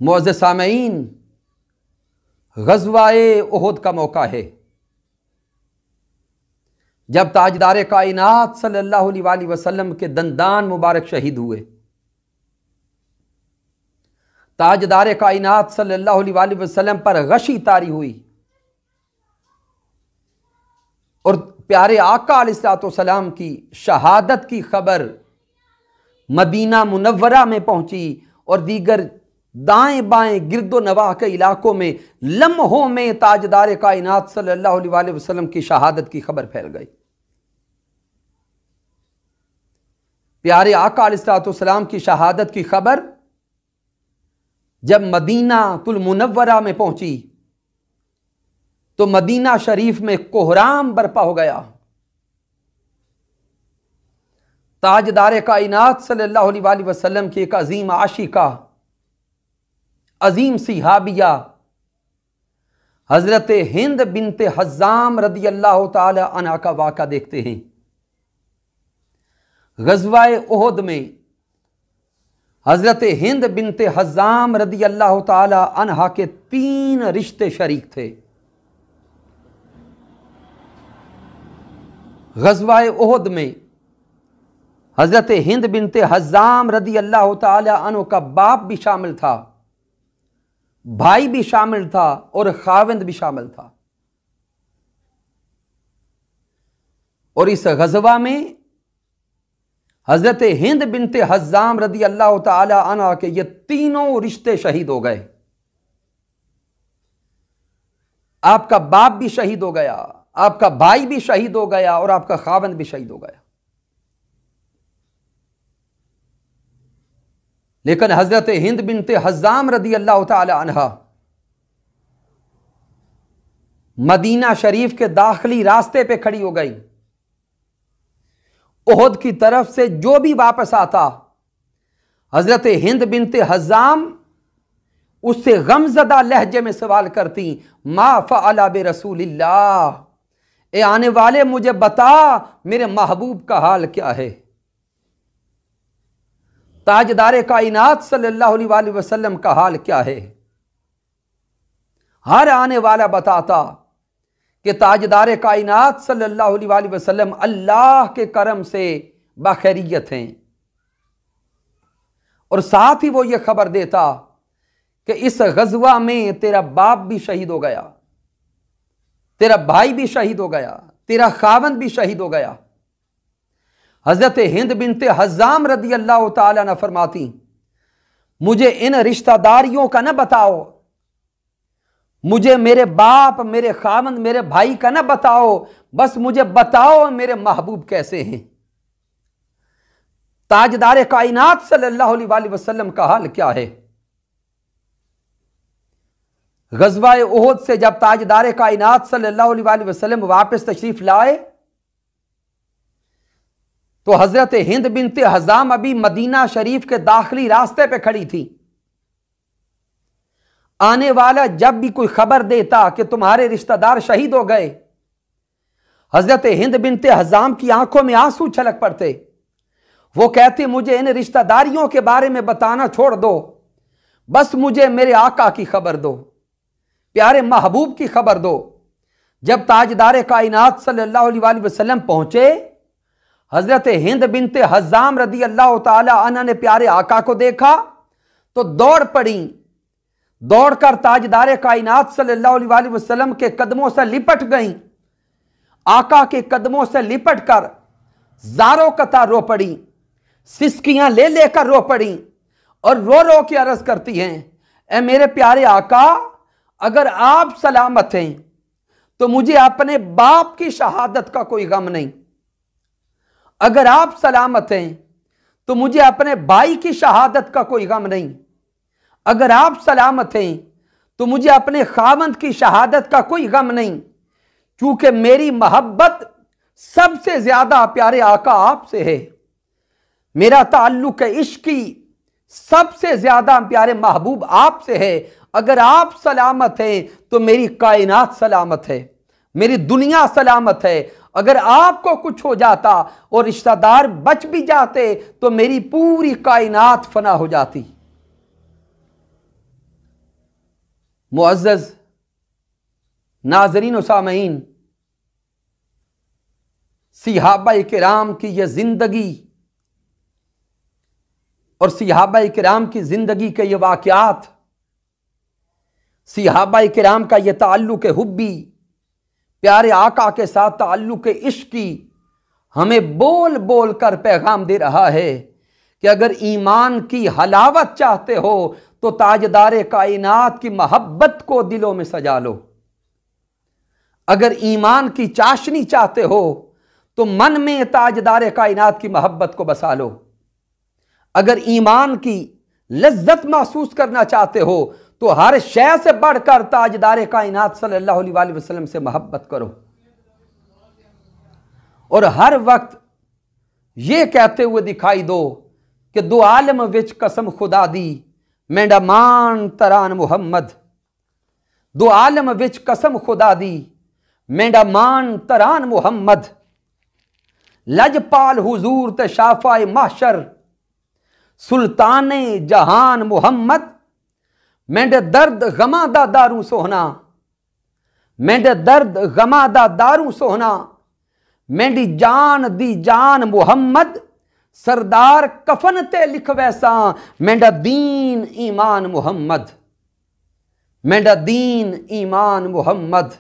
मुअज़्ज़िज़ सामईन, ग़ज़वाए उहुद का मौका है, जब ताजदार कायनात सल्लल्लाहु अलैहि वसल्लम के दंदान मुबारक शहीद हुए। ताजदार कायनात सल्लल्लाहु अलैहि वसल्लम पर गशी तारी हुई और प्यारे आका अलैहिस्सलाम की शहादत की खबर मदीना मुनव्वरा में पहुंची और दीगर दाएं बाएं गिरदो नवाह के इलाकों में लम्हों में ताजदार कायनात सल्लल्लाहु अलैहि वसल्लम की शहादत की खबर फैल गई। प्यारे आका अलैहिस्सलाम की शहादत की खबर जब मदीना तुल मुनव्वरा में पहुंची तो मदीना शरीफ में कोहराम बरपा हो गया। ताजदार कायनात सल्लल्लाहु अलैहि वसल्लम की एक अजीम आशिका, अजीम सिहाबिया हजरत हिंद बिनते हज़ाम रदी अल्लाह ताला अन्हा का वाक़ा देखते हैं। ग़ज़वाए उहुद में हजरत हिंद बिनते हज़ाम रदी अल्लाह ताला अन्हा के 3 रिश्ते शरीक थे। ग़ज़वाए उहुद में हजरत हिंद बिनते हज़ाम रदी अल्लाह ताला अन्हु का बाप भी शामिल था, भाई भी शामिल था और खाविंद भी शामिल था। और इस ग़ज़वा में हजरत हिंद बिनते हज़ाम रदी अल्लाह ताला अन्हा के ये तीनों रिश्ते शहीद हो गए। आपका बाप भी शहीद हो गया, आपका भाई भी शहीद हो गया और आपका खाविंद भी शहीद हो गया। लेकिन हजरत हिंद बिनते हज़ाम रदी अल्लाह ताला अन्हा मदीना शरीफ के दाखिली रास्ते पे खड़ी हो गई। उहुद की तरफ से जो भी वापस आता हजरत हिंद बिनते हज़ाम उससे गमज़दा लहजे में सवाल करती, मा फ़अला बि रसूलिल्लाह, ए आने वाले मुझे बता मेरे महबूब का हाल क्या है। ताजदार कायनात सल्लल्लाहु अलैहि वसल्लम का हाल क्या है। हर आने वाला बताता कि ताजदार कायनात सल्लल्लाहु अलैहि वसल्लम अल्लाह के करम से बाखैरियत हैं और साथ ही वो ये खबर देता कि इस ग़ज़वा में तेरा बाप भी शहीद हो गया, तेरा भाई भी शहीद हो गया, तेरा खाविंद भी शहीद हो गया। हजरत हिंद बिनते हज़ाम रदी अल्लाह ताला न फरमाती, मुझे इन रिश्तेदारियों का न बताओ, मुझे मेरे बाप, मेरे खाविंद, मेरे भाई का न बताओ, बस मुझे बताओ मेरे महबूब कैसे हैं। ताजदार कायनात सल्लल्लाहु अलैहि वसल्लम का हाल क्या है। ग़ज़वाए उहुद से जब ताजदार कायनात सल्लल्लाहु अलैहि वसल्लम वापस तशरीफ लाए तो हजरत हिंद बिनते हज़ाम अभी मदीना शरीफ के दाखिली रास्ते पे खड़ी थी। आने वाला जब भी कोई खबर देता कि तुम्हारे रिश्तेदार शहीद हो गए, हजरत हिंद बिनते हज़ाम की आंखों में आंसू छलक पड़ते। वो कहती, मुझे इन रिश्तेदारियों के बारे में बताना छोड़ दो, बस मुझे मेरे आका की खबर दो, प्यारे महबूब की खबर दो। जब ताजदार कायनात सल्लल्लाहु अलैहि वसल्लम पहुंचे, हजरत हिंद बिनते हज़ाम रदी अल्लाह ताला अन्हा ने प्यारे आका को देखा तो दौड़ पड़ी, दौड़कर ताजदार कायनात सल्लल्लाहु अलैहि वसल्लम के कदमों से लिपट गईं। आका के कदमों से लिपट कर ज़ारो कतार रो पड़ी, सिसकियां ले लेकर रो पड़ी और रो रो के अर्ज करती हैं, ए मेरे प्यारे आका, अगर आप सलामत हैं तो मुझे अपने बाप की शहादत का कोई गम नहीं, अगर आप सलामत हैं तो मुझे अपने भाई की शहादत का कोई गम नहीं, अगर आप सलामत हैं तो मुझे अपने खाविंद की शहादत का कोई गम नहीं, चूंकि मेरी मोहब्बत सबसे ज्यादा प्यारे आका आपसे है, मेरा ताल्लुक इश्क की सबसे ज्यादा प्यारे महबूब आपसे है। अगर आप सलामत हैं तो मेरी कायनात सलामत है, मेरी दुनिया सलामत है। अगर आपको कुछ हो जाता और रिश्तेदार बच भी जाते तो मेरी पूरी कायनात फना हो जाती। मुअज़्ज़ज़ नाज़रीन व सामईन, सहाबा किराम की यह ज़िंदगी और सहाबा किराम की ज़िंदगी के ये वाक़यात, सहाबा किराम का ये ताल्लुक़ हुब्बी, प्यारे आका के साथ ताल्लुक़ इश्क़ी हमें बोल बोल कर पैगाम दे रहा है कि अगर ईमान की हलावत चाहते हो तो ताजदार कायनात की मोहब्बत को दिलों में सजा लो। अगर ईमान की चाशनी चाहते हो तो मन में ताजदार कायनात की मोहब्बत को बसा लो। अगर ईमान की लज्जत महसूस करना चाहते हो तो हर शय से बढ़कर ताजदार कायनात सल्लल्लाहु अलैहि वसल्लम से मोहब्बत करो और हर वक्त ये कहते हुए दिखाई दो कि दो आलम विच कसम खुदा दी, मेंढा मान तरान मुहम्मद। दो आलम विच कसम खुदा दी, मेंढा मान तरान मुहम्मद। लजपाल हुजूर ते शाफाए महशर, सुल्ताने जहान मुहम्मद। मेंढे दर्द गमा दा दारू सोहना, मेंढे दर्द गमा दा दारू सोहना। मेंढी जान दी जान मुहम्मद, सरदार कफन ते लिख वैसा। मेंढा दीन ईमान मुहम्मद, मेंढा दीन ईमान मुहम्मद।